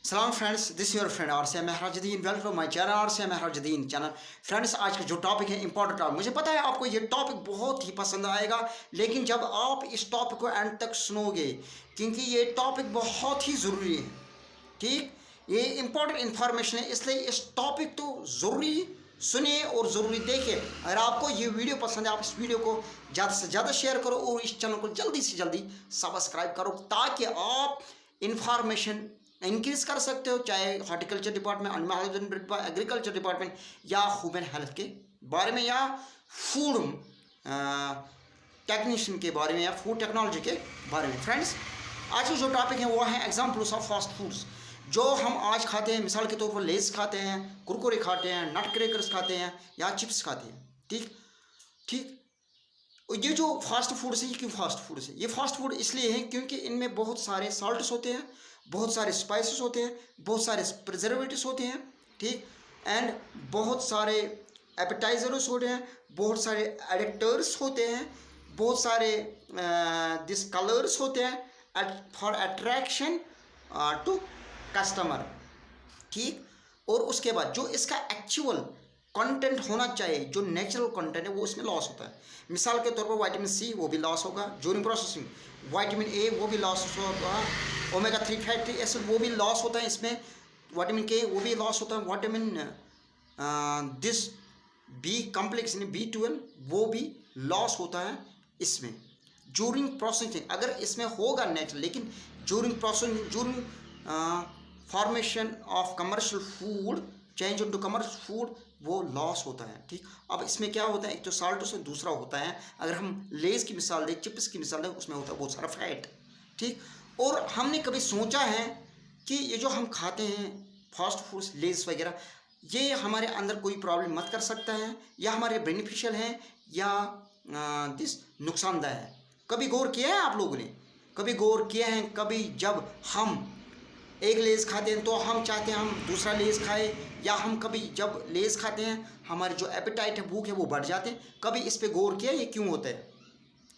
सलाम friends, this your friend आरसे Mehrajuddin. Welcome my channel आरसे महराजुद्दीन चैनल। फ्रेंड्स, आज का जो टॉपिक है इंपॉर्टेंट टॉपिक, मुझे पता है आपको ये टॉपिक बहुत ही पसंद आएगा, लेकिन जब आप इस टॉपिक को एंड तक सुनोगे, क्योंकि ये टॉपिक बहुत ही ज़रूरी है। ठीक, ये इंपॉर्टेंट इंफॉर्मेशन है, इसलिए इस टॉपिक तो ज़रूरी सुनिए और ज़रूरी देखिए। अगर आपको ये वीडियो पसंद है, आप इस वीडियो को ज़्यादा से ज़्यादा शेयर करो और इस चैनल को जल्दी से जल्दी सब्सक्राइब करो, ताकि आप इंफॉर्मेशन इंक्रीज कर सकते हो, चाहे horticulture department, animal husbandry, agriculture department या ह्यूमन हेल्थ के बारे में, या फूड टेक्नीशियन के बारे में, या फूड टेक्नोलॉजी के बारे में। फ्रेंड्स, आज का जो टॉपिक है वो है एग्जाम्पल्स ऑफ फास्ट फूड्स, जो हम आज खाते हैं। मिसाल के तौर पर लेस खाते हैं, कुरकुरे खाते हैं, नट क्रैकर्स खाते हैं या चिप्स खाते हैं। ठीक ठीक ये जो फास्ट फूड्स है, ये क्यों फास्ट फूड्स है? ये फास्ट फूड इसलिए है क्योंकि इनमें बहुत सारे सॉल्ट्स होते हैं, बहुत सारे स्पाइसेस होते हैं, बहुत सारे प्रिजर्वेटिव्स होते हैं। ठीक, एंड बहुत सारे एपेटाइजर्स होते हैं, बहुत सारे एडिक्टर्स होते हैं, बहुत सारे दिस कलर्स होते हैं फॉर अट्रैक्शन टू कस्टमर। ठीक, और उसके बाद जो इसका एक्चुअल कंटेंट होना चाहिए, जो नेचुरल कंटेंट है, वो इसमें लॉस होता है। मिसाल के तौर पर विटामिन सी वो भी लॉस होगा ड्यूरिंग प्रोसेसिंग, विटामिन ए वो भी लॉस होगा, ओमेगा 3 फैटी एसिड वो भी लॉस होता है इसमें, विटामिन के वो भी लॉस होता है, vitamin this B complex B12 वो भी लॉस होता है इसमें ड्यूरिंग प्रोसेसिंग। अगर इसमें होगा नेचुरल, लेकिन during processing, during formation of commercial food, change into commercial food, वो लॉस होता है। ठीक, अब इसमें क्या होता है, एक तो साल्ट से दूसरा होता है, अगर हम लेस की मिसाल दें, चिप्स की मिसाल दें, उसमें होता है बहुत सारा फैट। ठीक, और हमने कभी सोचा है कि ये जो हम खाते हैं फास्ट फूड्स, लेस वगैरह, ये हमारे अंदर कोई प्रॉब्लम मत कर सकता है, या हमारे बेनिफिशियल है, या दिस नुकसानदायक है? कभी गौर किया है आप लोगों ने? कभी गौर किया है? कभी जब हम एक लेस खाते हैं तो हम चाहते हैं हम दूसरा लेस खाएं, या हम कभी जब लेस खाते हैं हमारे जो एपेटाइट है, भूख है, वो बढ़ जाते हैं? कभी इस पे गौर किया ये क्यों होता है?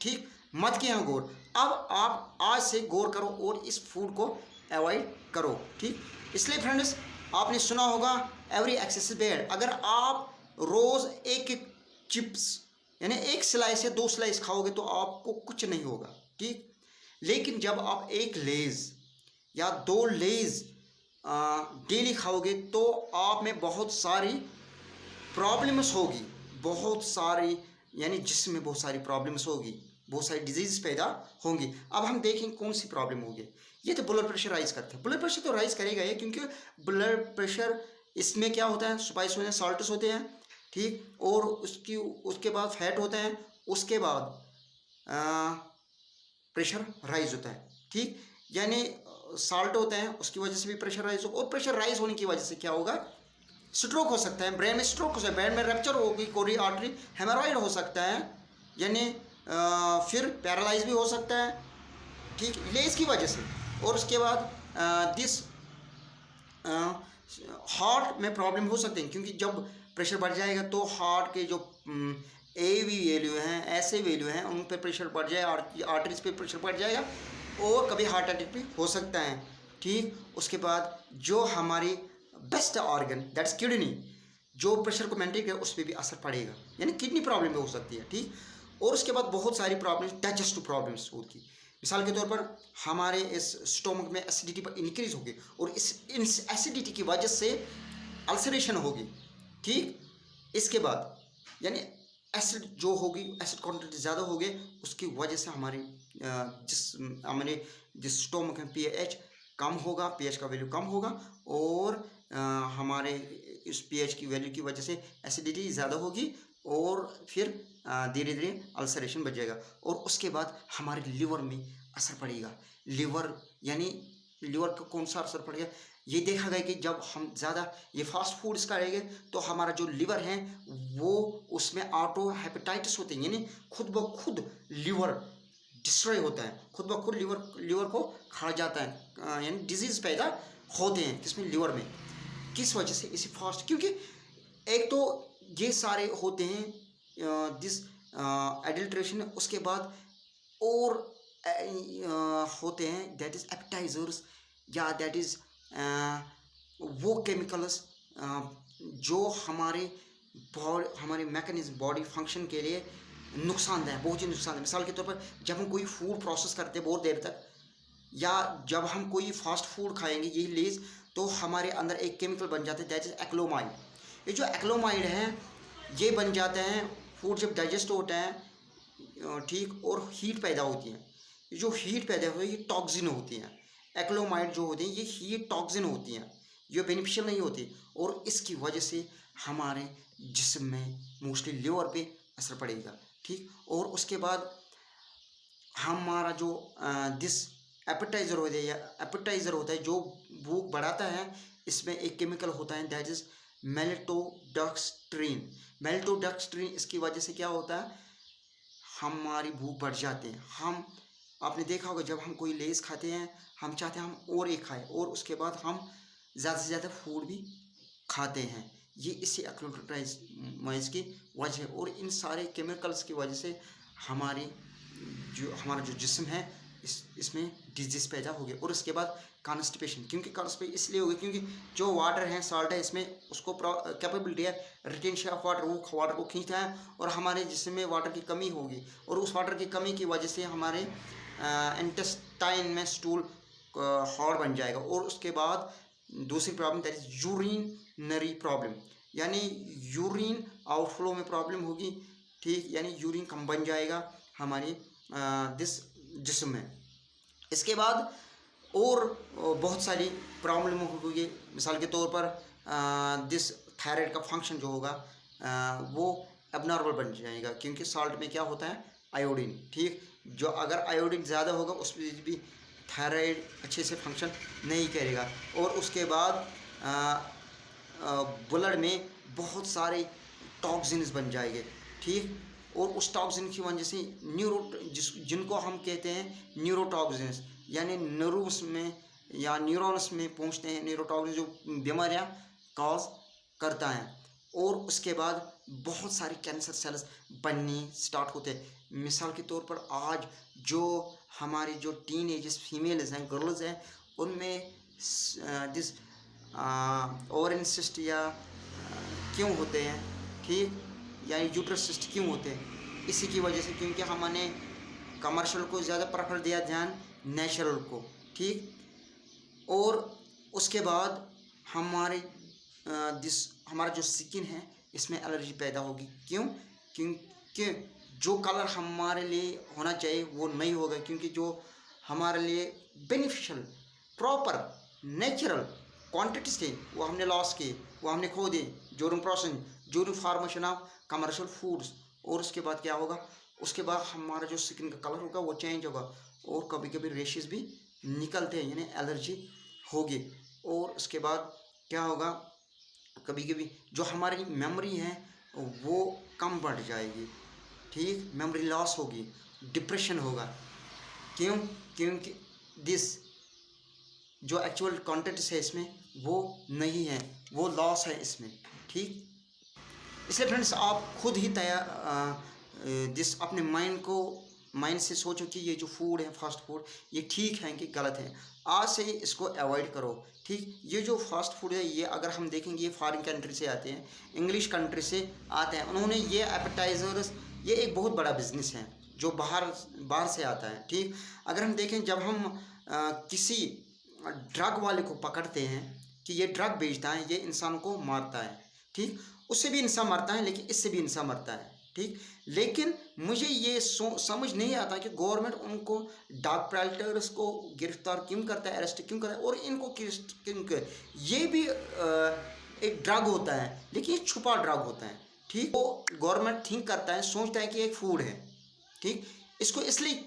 ठीक, मत किया गौर। अब आप आज से गौर करो और इस फूड को अवॉइड करो। ठीक, इसलिए फ्रेंड्स, आपने सुना होगा एवरी एक्सेस इज बैड। अगर आप रोज़ एक एक चिप्स यानी एक स्लाइस या दो स्लाइस खाओगे तो आपको कुछ नहीं होगा। ठीक, लेकिन जब आप एक लेज़ या दो लेज़ डेली खाओगे तो आप में बहुत सारी प्रॉब्लम्स होगी, बहुत सारी, यानी जिस्म में बहुत सारी प्रॉब्लम्स होगी, बहुत सारी डिजीज़ पैदा होंगी। अब हम देखें कौन सी प्रॉब्लम होगी। ये तो ब्लड प्रेशर राइज करते हैं। ब्लड प्रेशर तो राइज करेगा ये, क्योंकि ब्लड प्रेशर इसमें क्या होता है, स्पाइस होते हैं, सॉल्ट्स होते हैं। ठीक, और उसके बाद फैट होता है, उसके बाद प्रेशर राइज होता है। ठीक, यानी साल्ट होते हैं, उसकी वजह से भी प्रेशर राइज होगा, और प्रेशर राइज होने की वजह से क्या होगा, स्ट्रोक हो सकता है, ब्रेन में स्ट्रोक हो सकता है, ब्रेन में रप्चर होगी, कोरी आर्टरी हेमोरॉइड हो सकता है, यानी फिर पैरालाइज भी हो सकता है। ठीक, ये इसकी वजह से। और उसके बाद दिस हार्ट में प्रॉब्लम हो सकते हैं, क्योंकि जब प्रेशर बढ़ जाएगा तो हार्ट के जो ए वी वैल्यू हैं, ऐसे वैल्यू हैं, उन पर प्रेशर बढ़ जाए, आर्टरीज पे प्रेशर बढ़ जाएगा, और कभी हार्ट अटैक भी हो सकता है। ठीक, उसके बाद जो हमारी बेस्ट ऑर्गन दैट्स किडनी, जो प्रेशर को मेंटेन करे, उस पर भी असर पड़ेगा, यानी किडनी प्रॉब्लम भी हो सकती है। ठीक, और उसके बाद बहुत सारी प्रॉब्लम्स, डाइजेस्टिव प्रॉब्लम्स होती। मिसाल के तौर पर हमारे इस स्टोमक में एसिडिटी पर इंक्रीज होगी, और इस एसिडिटी की वजह से अल्सरेशन होगी। ठीक, इसके बाद यानी एसिड जो होगी, एसिड क्वांटिटी ज़्यादा होगी, उसकी वजह से हमारे जिस स्टोमक में pH कम होगा, pH का वैल्यू कम होगा, और हमारे इस pH की वैल्यू की वजह से एसिडिटी ज़्यादा होगी, और फिर धीरे धीरे अल्सरेशन बढ़ जाएगा, और उसके बाद हमारे लिवर में असर पड़ेगा। लिवर यानी लिवर का कौन सा असर पड़ेगा, ये देखा गया कि जब हम ज़्यादा ये फास्ट फूड्स करेंगे तो हमारा जो लिवर है वो, उसमें ऑटो हेपेटाइटिस होते हैं, यानी खुद ब खुद लिवर डिस्ट्रॉय होता है, खुद ब खुद लिवर को खा जाता है, यानी डिजीज़ पैदा होते हैं किसमें, लिवर में। किस वजह से? इसी फास्ट, क्योंकि एक तो ये सारे होते हैं दिस एडल्ट्रेशन, उसके बाद और होते हैं दैट इज़ एपेटाइजर्स, या दैट इज़ वो केमिकल्स जो हमारे मैकेनिज्म बॉडी फंक्शन के लिए नुकसानदेह है, बहुत ही नुकसानदेह। मिसाल के तौर पर जब हम कोई फूड प्रोसेस करते हैं बहुत देर तक, या जब हम कोई फास्ट फूड खाएंगे यही लेज, तो हमारे अंदर एक केमिकल बन जाता है दैट इज एक्लोमाइड। ये जो एक्लोमाइड है ये बन जाते हैं फूड जब डाइजेस्ट होता है, ठीक, और हीट पैदा होती है। ये जो हीट पैदा होती है ये टॉक्सिन होती हैं। एक्लोमाइड जो होते हैं ये हीट टॉक्सिन होती हैं, ये बेनिफिशियल नहीं होती, और इसकी वजह से हमारे जिस्म में मोस्टली लिवर पे असर पड़ेगा, ठीक। और उसके बाद हमारा जो दिस एपेटाइज़र होता है, या एपेटाइज़र होता है जो भूख बढ़ाता है, इसमें एक केमिकल होता है दैट इज़ मेलेटोडेक्स्ट्रीन। मेलेटोडेक्स्ट्रीन इसकी वजह से क्या होता है, हमारी भूख बढ़ जाती है। आपने देखा होगा जब हम कोई लेस खाते हैं हम चाहते हैं हम और एक खाएं, और उसके बाद हम ज़्यादा से ज़्यादा फूड भी खाते हैं। ये इससे एक्लोटाइज की वजह है, और इन सारे केमिकल्स की वजह से हमारा जो जिस्म है इसमें डिजीज़ पैदा हो गया। और उसके बाद कॉन्स्टिपेशन, क्योंकि कॉन्स्टिपेशन इसलिए हो गया क्योंकि जो वाटर है, सॉल्ट है, इसमें उसको कैपेबिलिटी है रिटेंशन ऑफ वाटर, वो वाटर को खींचता है, और हमारे जिस्म में वाटर की कमी होगी, और उस वाटर की कमी की वजह से हमारे इंटेस्टाइन में स्टूल हार्ड बन जाएगा। और उसके बाद दूसरी problem that is urinary problem, यानी यूरिन आउटफ्लो में प्रॉब्लम होगी, ठीक, यानी यूरिन कम बन जाएगा हमारी जिस्म में। इसके बाद और बहुत सारी प्रॉब्लम होगी, मिसाल के तौर पर दिस थायराइड का फंक्शन जो होगा वो एबनॉर्मल बन जाएगा, क्योंकि सॉल्ट में क्या होता है, आयोडीन, ठीक। जो अगर आयोडीन ज़्यादा होगा उसमें भी थायराइड अच्छे से फंक्शन नहीं करेगा। और उसके बाद ब्लड में बहुत सारे टॉक्सिन्स बन जाएंगे, ठीक। और उस टॉक्सिन की वजह से जिनको हम कहते हैं न्यूरोटॉक्सिन्स, यानी नर्व्स में या न्यूरॉन्स में पहुंचते हैं न्यूरोटॉक्सिन, जो बीमारियां कॉज करता है। और उसके बाद बहुत सारे कैंसर सेल्स बनने स्टार्ट होते हैं। मिसाल के तौर पर आज जो हमारी जो टीन एजेस फीमेल्स हैं, गर्ल्स हैं, उनमें दिस ओवरिन सिस्ट या क्यों होते हैं, ठीक, यानी यूट्रस सिस्ट क्यों होते हैं, इसी की वजह से, क्योंकि हमने कमर्शियल को ज़्यादा प्रेफर दिया ध्यान नेचुरल को, ठीक। और उसके बाद हमारा जो स्किन है इसमें एलर्जी पैदा होगी, क्यों, क्योंकि जो कलर हमारे लिए होना चाहिए वो नहीं होगा, क्योंकि जो हमारे लिए बेनिफिशियल प्रॉपर नेचुरल क्वांटिटीज थे वो हमने लॉस किए, वो हमने खो दिए during processing, during formation of commercial foods. और उसके बाद क्या होगा, उसके बाद हमारा जो स्किन का कलर होगा वो चेंज होगा, और कभी कभी रेशेस भी निकलते हैं, यानी एलर्जी होगी। और उसके बाद क्या होगा, कभी कभी जो हमारी मेमोरी है वो कम बढ़ जाएगी, ठीक, मेमोरी लॉस होगी, डिप्रेशन होगा, क्यों, क्योंकि दिस जो एक्चुअल कंटेंट्स है इसमें वो नहीं है, वो लॉस है इसमें, ठीक। इसलिए फ्रेंड्स आप खुद ही जिस अपने माइंड से सोचो कि ये जो फूड है फास्ट फूड ये ठीक है कि गलत है, आज से ही इसको अवॉइड करो, ठीक। ये जो फास्ट फूड है ये अगर हम देखेंगे ये फॉरेन कंट्री से आते हैं, इंग्लिश कंट्री से आते हैं, उन्होंने ये एपेटाइजर्स, ये एक बहुत बड़ा बिजनेस है जो बाहर से आता है, ठीक। अगर हम देखें जब हम किसी ड्रग वाले को पकड़ते हैं कि ये ड्रग बेचता है, ये इंसान को मारता है, ठीक, उससे भी इंसान मरता है लेकिन इससे भी इंसान मरता है, ठीक। लेकिन मुझे ये समझ नहीं आता कि गवर्नमेंट उनको ड्रग पेडलर्स को गिरफ्तार क्यों करता है, अरेस्ट क्यों करता है, और इनको क्यों कर, ये भी एक ड्रग होता है लेकिन ये छुपा ड्रग होता है, ठीक। वो गवर्नमेंट थिंक करता है, सोचता है कि एक फूड है, ठीक। इसको इसलिए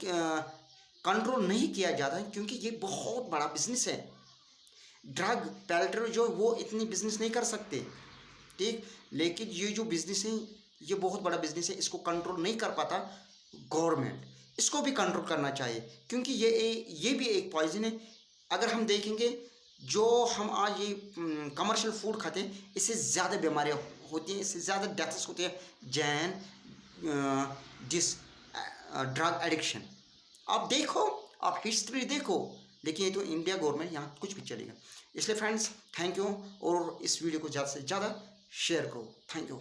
कंट्रोल नहीं किया जाता है क्योंकि ये बहुत बड़ा बिजनेस है। ड्रग पेडलर जो वो इतनी बिजनेस नहीं कर सकते, ठीक। लेकिन ये जो बिजनेस है ये बहुत बड़ा बिजनेस है, इसको कंट्रोल नहीं कर पाता गवर्नमेंट, इसको भी कंट्रोल करना चाहिए क्योंकि ये भी एक पॉइजन है। अगर हम देखेंगे जो हम आज ये कमर्शियल फूड खाते हैं इससे ज़्यादा बीमारियाँ होती हैं, इससे ज़्यादा डेथ्स होती है दिस ड्रग एडिक्शन। आप देखो, आप हिस्ट्री देखो, लेकिन ये तो इंडिया गवर्नमेंट, यहाँ कुछ भी चलेगा। इसलिए फ्रेंड्स थैंक यू, और इस वीडियो को ज़्यादा से ज़्यादा शेयर करो। Thank you.